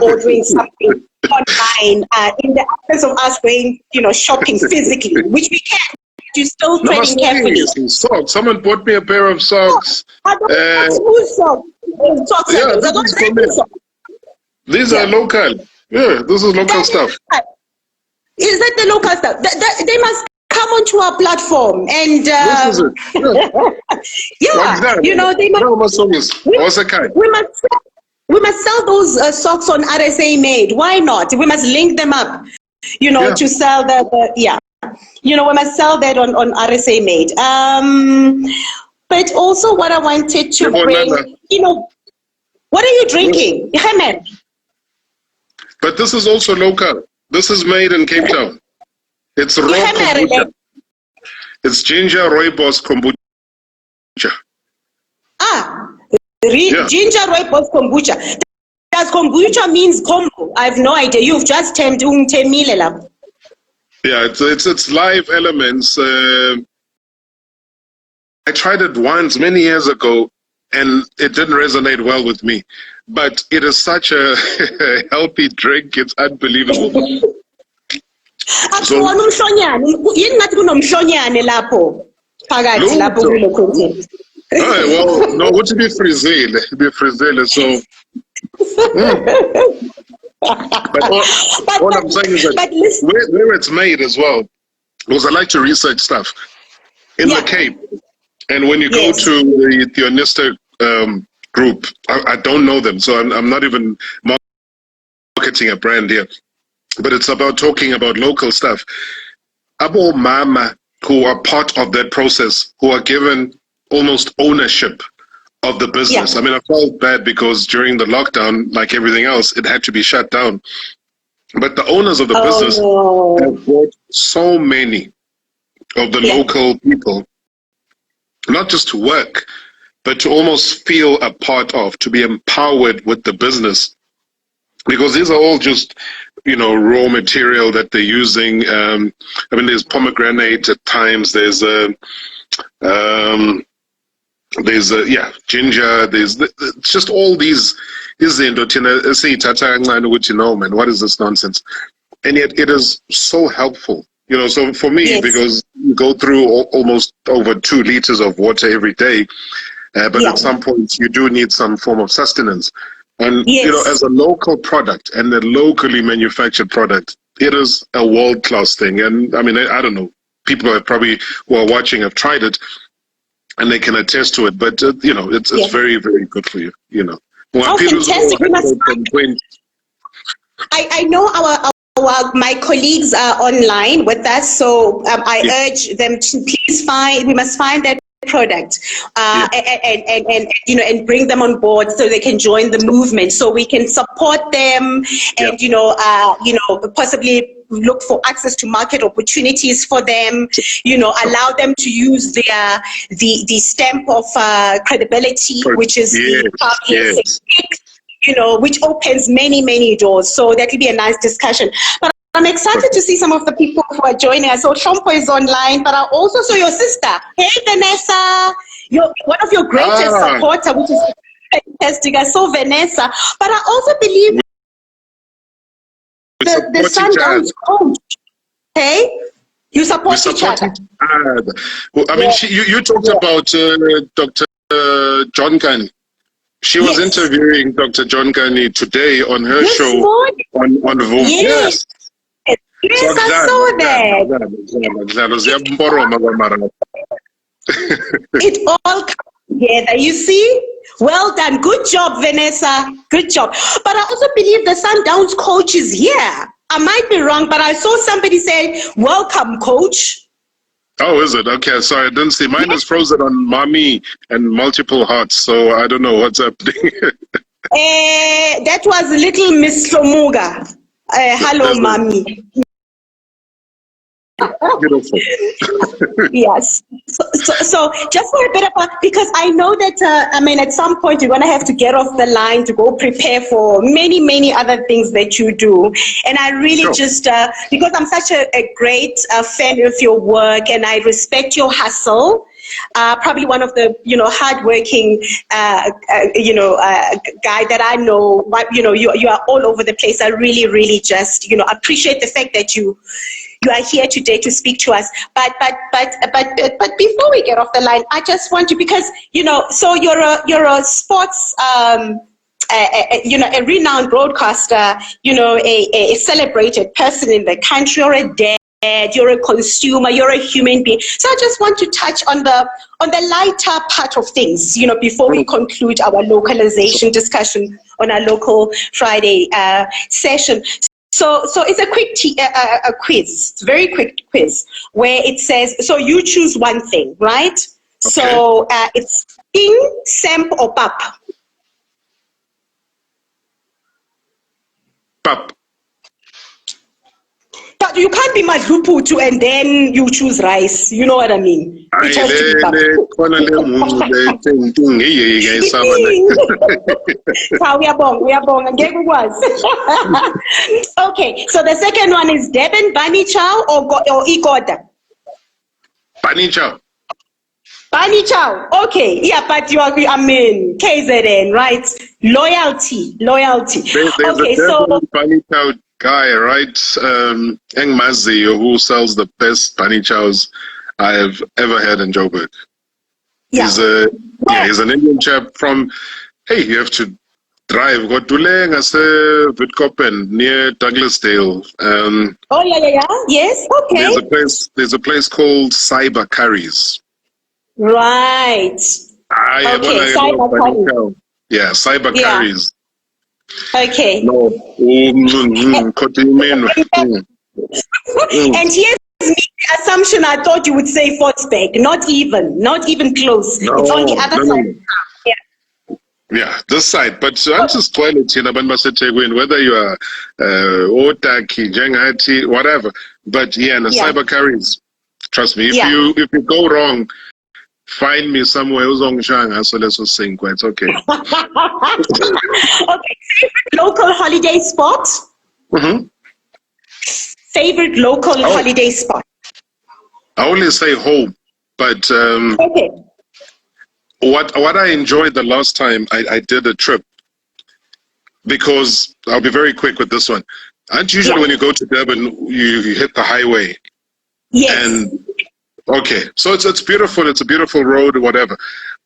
ordering something online in the absence of us going, shopping physically, which we can. You still trading carefully. Socks. Someone bought me a pair of socks. I don't socks. These are local. Yeah, this is local stuff. Is that the local stuff? They must come onto our platform and this is it. Yeah, they must. We must sell those socks on RSA Made. Why not? We must link them up, to sell we must sell that on RSA Made. But also what I wanted to bring, what are you drinking? But this is also local. This is made in Cape Town. It's raw kombucha. It's ginger rooibos kombucha. Ginger rooibos kombucha. Does kombucha means combo? I have no idea. You've just termed umtemile. Yeah, it's live elements. I tried it once many years ago, and it didn't resonate well with me. But it is such a healthy drink; it's unbelievable. Well, no, what to be Frizil? Be Frizil, so. But all I'm saying is that where it's made as well, because I like to research stuff in the Cape, and when you go to the Theonistic group, I don't know them, so I'm not even marketing a brand here, but it's about talking about local stuff. Abo Mama, who are part of that process, who are given almost ownership of the business. I mean, I felt bad because during the lockdown, like everything else, it had to be shut down. But the owners of the business have brought so many of the local people, not just to work, but to almost feel a part of, to be empowered with the business. Because these are all just, raw material that they're using. I mean, there's pomegranate at times, there's ginger, there's just all these man, what is this nonsense? And yet it is so helpful, so for me, because you go through almost over 2 liters of water every day, but at some point you do need some form of sustenance. And, as a local product and a locally manufactured product, it is a world-class thing. And I mean, I don't know, people who are watching have tried it, and they can attest to it, but it's very, very good for you. Fantastic! I know my colleagues are online with us, so I urge them to we must find that product and bring them on board so they can join the movement, so we can support them and possibly look for access to market opportunities for them, allow them to use the stamp of credibility, which is which opens many doors. So that will be a nice discussion. But I'm excited to see some of the people who are joining us. So Shompo is online, but I also saw your sister. Hey, Vanessa, one of your greatest supporters, which is fantastic. I saw Vanessa, but I also believe the Sundowns coach. Hey, you support each other. Well, I mean, you talked about Dr. John Kani. She was interviewing Dr. John Kani today on her show on Voom. Yes, I saw that. It all comes together, you see? Well done. Good job, Vanessa. Good job. But I also believe the Sundowns coach is here. I might be wrong, but I saw somebody say, "Welcome, coach." Oh, is it? Okay, sorry, I didn't see. Mine is frozen on mommy and multiple hearts, so I don't know what's happening. That was little Miss Somuga. Hello, mommy. Beautiful. Yes. So just for a bit of because I know that, I mean, at some point you're going to have to get off the line to go prepare for many, many other things that you do. And I really just, because I'm such a great fan of your work and I respect your hustle, probably one of the, hardworking, guy that I know, you are all over the place. I really, really just, appreciate the fact that you are here today to speak to us. But before we get off the line, I just want to, because, so you're a sports, a renowned broadcaster, a celebrated person in the country, or a dad, you're a consumer, you're a human being. So I just want to touch on the lighter part of things, before we conclude our localization discussion on our local Friday session. So it's a quick a quiz, very quick quiz, where it says, so you choose one thing, right? Okay. So it's King, Semp, or Pap? Pap. But you can't be Madluputu and then you choose rice. You know what I mean? It has to be Pap. Okay, so the second one is Deben, Bani Chow, or Ikoda? Bani Chow. Bani Chow, okay, yeah, but you are, KZN, right? Loyalty. Okay, so Bani Chow guy, right? Eng Mazi, who sells the best Bani Chows I have ever had in Joburg. Yeah. He's an Indian chap from, you have to drive. Godule ngase Witkoppen near Douglasdale. Yes, okay. There's a place called Cyber Curries. Right. Okay, Cyber Curries. Yeah, Cyber Curries. Okay. No. And here's the assumption, I thought you would say Fortsburg. Not even close. No, it's on the other side. Yeah. Yeah, this side. But I'm just toilet in whether you are Otaki, Jengati, whatever. But yeah, and the Cyber Curries. Trust me, if you go wrong, find me somewhere else on Shanghai, so let's just sing. It's okay. Okay. Favorite local holiday spot? Mm-hmm. Favorite local holiday spot? I only say home, but okay. What I enjoyed the last time I did a trip, because I'll be very quick with this one. And usually when you go to Durban, you hit the highway. Yes. And okay, so it's beautiful. It's a beautiful road or whatever.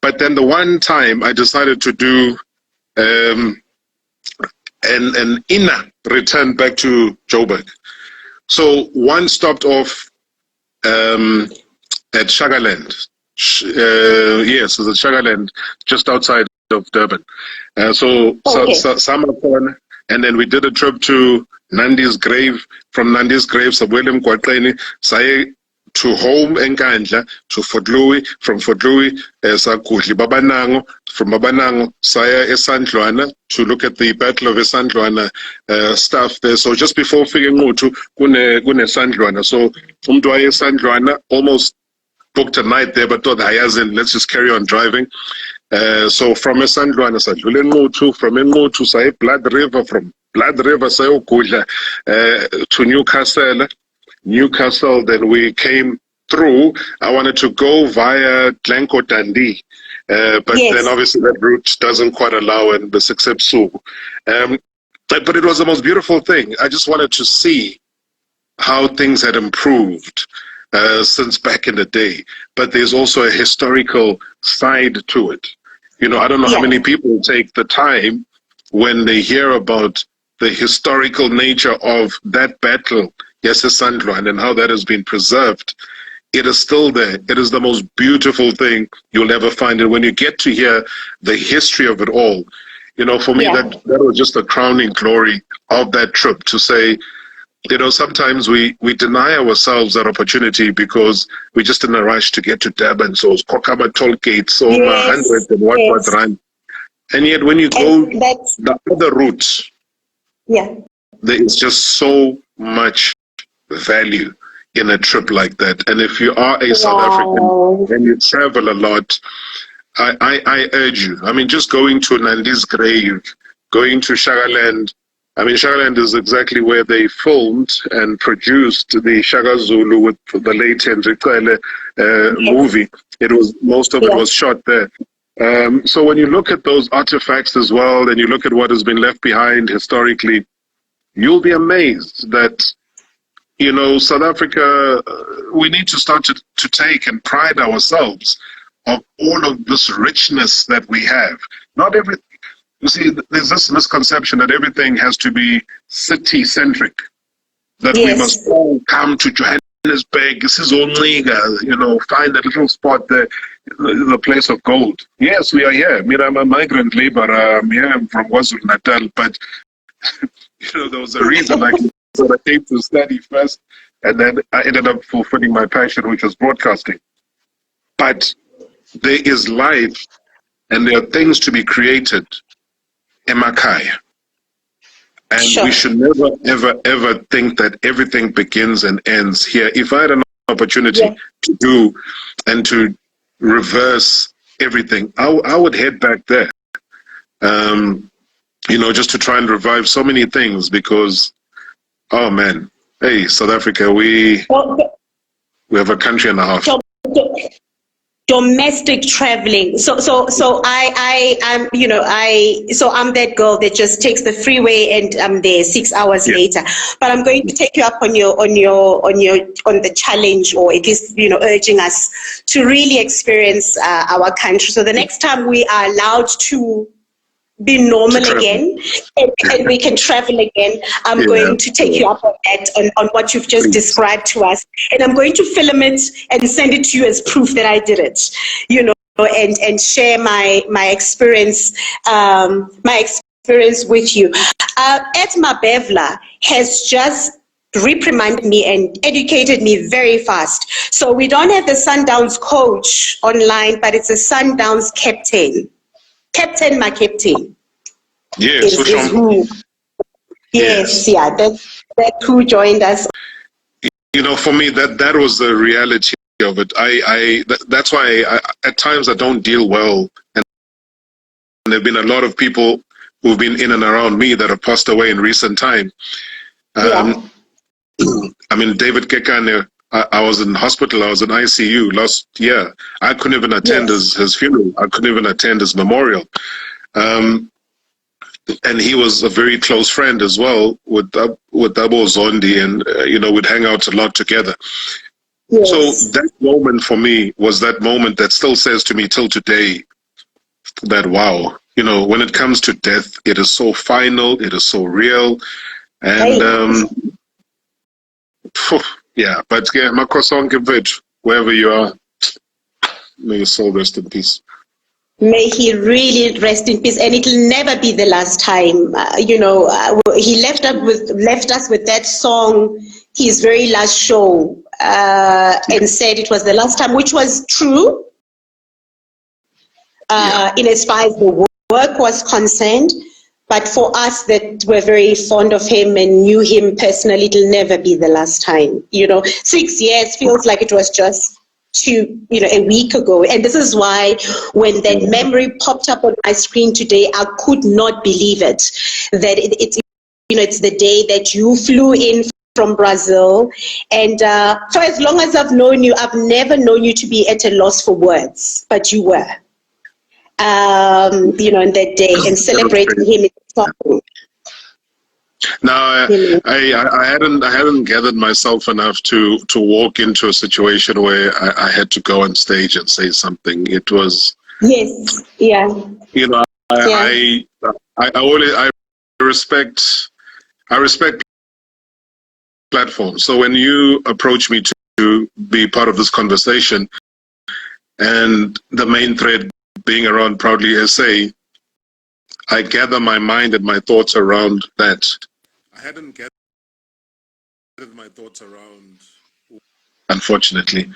But then the one time I decided to do an inner return back to Joburg. So one stopped off at Sugarland. Yes, it's at Sugarland, just outside of Durban. Samathon, and then we did a trip to Nandi's grave. From Nandi's grave, William Kwatleni, Saye to home Nkandla, to Fort Louis, from Fort Louis, Sakudli Babanango, from Babanango, Saya Esandlwana, to look at the Battle of Esandlwana stuff there. So just before figuring out to Gune Esandlwana. So Umdwa Esandlwana almost booked a night there, but thought let's just carry on driving. So from Esandlwana, from Ngotu, Saya Blood River, from Blood River, Saya Ukudla, to Newcastle, then we came through. I wanted to go via Glencoe Dundee, but then obviously that route doesn't quite allow, and the except Sugu. But it was the most beautiful thing. I just wanted to see how things had improved since back in the day. But there's also a historical side to it. I don't know how many people take the time when they hear about the historical nature of that battle, Esandlwana, and how that has been preserved. It is still there. It is the most beautiful thing you'll ever find. And when you get to hear the history of it all, for me, that was just the crowning glory of that trip, to say, sometimes we deny ourselves that opportunity because we're just in a rush to get to Durban. So it's Kokama toll gates, so 100 and what run. And yet when you go the other route, there is just so much value in a trip like that. And if you are a South African Wow. and you travel a lot, I urge you. I mean, just going to Nandi's grave, going to Shagaland. I mean, Shagaland is exactly where they filmed and produced the Shaka Zulu with the late Henry Cele movie. It was, most of it was shot there. So when you look at those artifacts as well, and you look at what has been left behind historically, you'll be amazed that, you know, South Africa, we need to start to take and pride ourselves of all of this richness that we have. Not every, you see, there's this misconception that everything has to be city-centric, that we must all come to Johannesburg, this is only, you know, find a little spot there, the place of gold. Yes, we are here. I mean, I'm a migrant laborer. I'm here from KwaZulu-Natal, but, you know, there was a reason I came to study first, and then I ended up fulfilling my passion, which was broadcasting. But there is life, and there are things to be created emakhaya. And we should never, ever, ever think that everything begins and ends here. If I had an opportunity to do and to reverse everything, I would head back there. You know, just to try and revive so many things, because, oh man, hey, South Africa, we have a country and a half. Domestic traveling. So I'm, you know, I'm that girl that just takes the freeway and I'm there 6 hours later. But I'm going to take you up on the challenge, or at least, you know, urging us to really experience our country. So the next time we are allowed to be normal again and we can travel again, I'm going to take you up on that, on what you've just described to us, and I'm going to film it and send it to you as proof that I did it, you know, and share my experience with you. Edma Bevla has just reprimanded me and educated me very fast. So we don't have the Sundowns coach online, but it's a Sundowns captain. Captain, my captain. Yes, is who. Yes, yeah, that's who joined us. You know, for me, that was the reality of it. That's why at times I don't deal well, and there've been a lot of people who've been in and around me that have passed away in recent time. I mean, David Kekane, I was in hospital, I was in ICU last year. I couldn't even attend his funeral. I couldn't even attend his memorial. And he was a very close friend as well with Dabo Zondi, and you know, we'd hang out a lot together. So that moment for me was that moment that still says to me till today that, wow, you know, when it comes to death, it is so final, it is so real, and yeah. But yeah, Makosonke Vich, wherever you are, may your soul rest in peace. May he really rest in peace, and it'll never be the last time. You know, he left us with that song, his very last show, and said it was the last time, which was true. In as far as the work was concerned, but for us that were very fond of him and knew him personally, it'll never be the last time. You know, 6 years feels like it was just a week ago. And this is why when that memory popped up on my screen today, I could not believe it, that it's, you know, it's the day that you flew in from Brazil. And for as long as I've known you, I've never known you to be at a loss for words, but you were, you know, on that day, and celebrating him in song. No, I hadn't gathered myself enough to walk into a situation where I had to go on stage and say something. It was you know, I respect platforms. So when you approach me to be part of this conversation, and the main thread being around Proudly SA, I gather my mind and my thoughts around that. I hadn't gathered my thoughts around, unfortunately,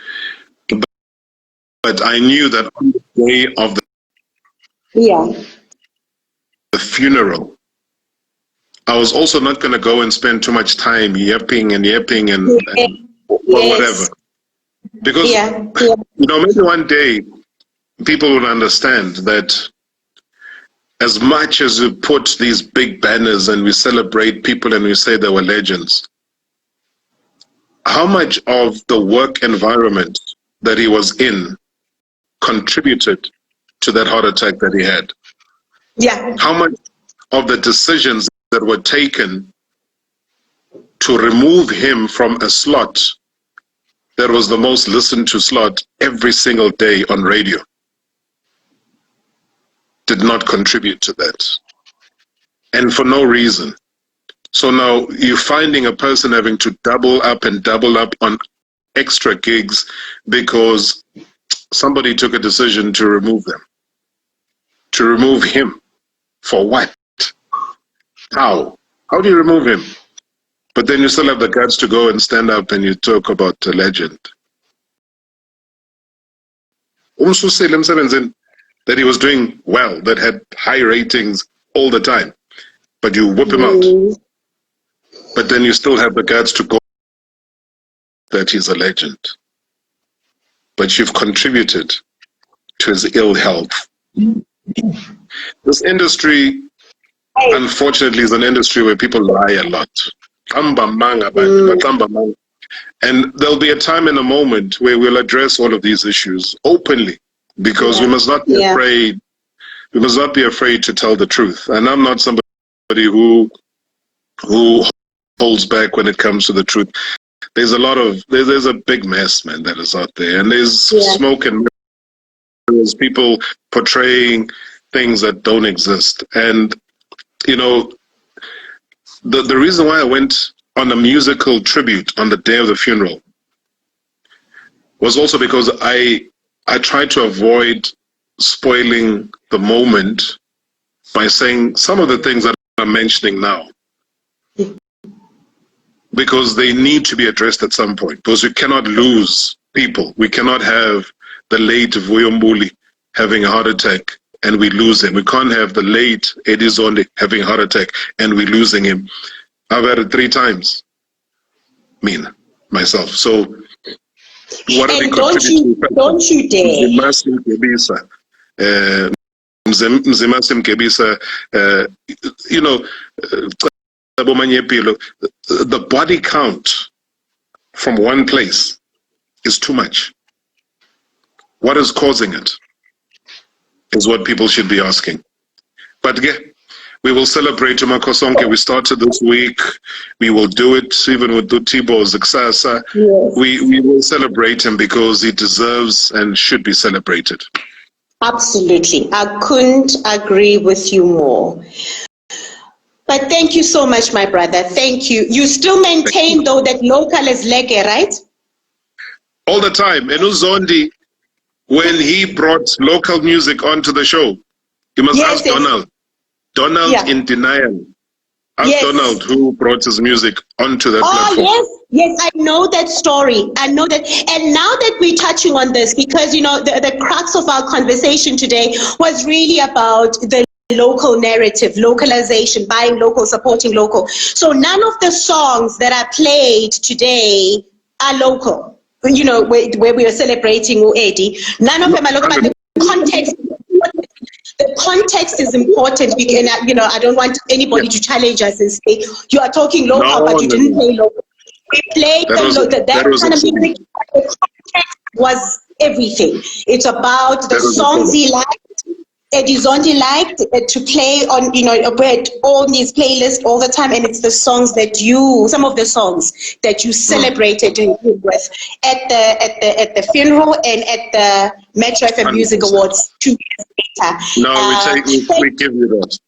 but I knew that on the day of the funeral, I was also not going to go and spend too much time yapping and whatever. Because, maybe one day people will understand that as much as we put these big banners and we celebrate people and we say they were legends, how much of the work environment that he was in contributed to that heart attack that he had? Yeah. How much of the decisions that were taken to remove him from a slot that was the most listened to slot every single day on radio did not contribute to that? And for no reason. So now you're finding a person having to double up on extra gigs because somebody took a decision to remove them. To remove him. For what? How? How do you remove him? But then you still have the guts to go and stand up and you talk about a legend. That he was doing well, that had high ratings all the time. But you whip him out. But then you still have the guts to go that he's a legend. But you've contributed to his ill health. This industry, unfortunately, is an industry where people lie a lot. And there'll be a time and a moment where we'll address all of these issues openly, because we must not be afraid. We must not be afraid to tell the truth. And I'm not somebody who holds back when it comes to the truth. There's there's a big mess, man, that is out there, and there's smoke and mirrors, people portraying things that don't exist. And the reason why I went on a musical tribute on the day of the funeral was also because I tried to avoid spoiling the moment by saying some of the things that I'm mentioning now, because they need to be addressed at some point, because we cannot lose people. We cannot have the late Vuyombuli having a heart attack and we lose him. We can't have the late Eddie Zondi having a heart attack and we're losing him. I've had it 3 times, myself. So what are they contributing? Don't you dare. Mzimasim Kebisa, the body count from one place is too much. What is causing it is what people should be asking. But we will celebrate Umakosonke. We started this week. We will do it even with Dutibo Ziksasa. Yes. We will celebrate him because he deserves and should be celebrated. Absolutely. I couldn't agree with you more. But thank you so much, my brother. Thank you. You still maintain, though, that local is lege, right? All the time. And Uzondi, when he brought local music onto the show, you must ask Donald. Donald in denial. Ask Donald who brought his music onto that platform. Yes, I know that story. I know that. And now that we're touching on this, because, the crux of our conversation today was really about the local narrative, localization, buying local, supporting local. So none of the songs that are played today are local. Where we are celebrating Eddie, none of them are local, but the context is important, and I don't want anybody to challenge us and say you are talking local, but you didn't play local. We played that kind of music. The context was everything. It's about the songs he liked. Eddie Zondi liked to play on, all these playlists all the time, and it's the songs that some of the songs that you celebrated with at the funeral and at the Metro FM Music Awards 2 years later. No, we give you that.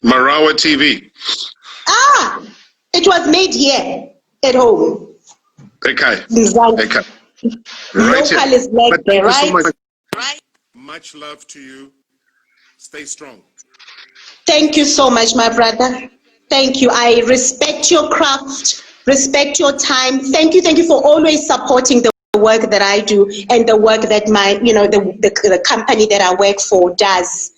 Marawa TV. It was made here at home. Okay. Local is like there, right? Much love to you. Stay strong. Thank you so much, my brother. Thank you. I respect your craft, respect your time. Thank you for always supporting the work that I do and the work that the company that I work for does.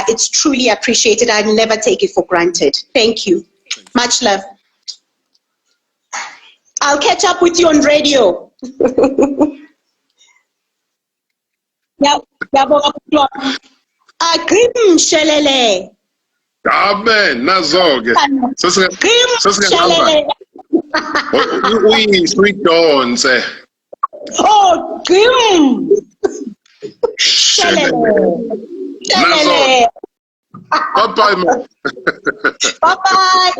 It's truly appreciated. I never take it for granted. Thank you. Much love. I'll catch up with you on radio. Yeah, Grim Shelele. Amen. Nazo-ke. Grim Sesingahamba. Shelele. Uyidonse. Oh, Grim Shelele. Shelele. Bye-bye, man. Bye-bye.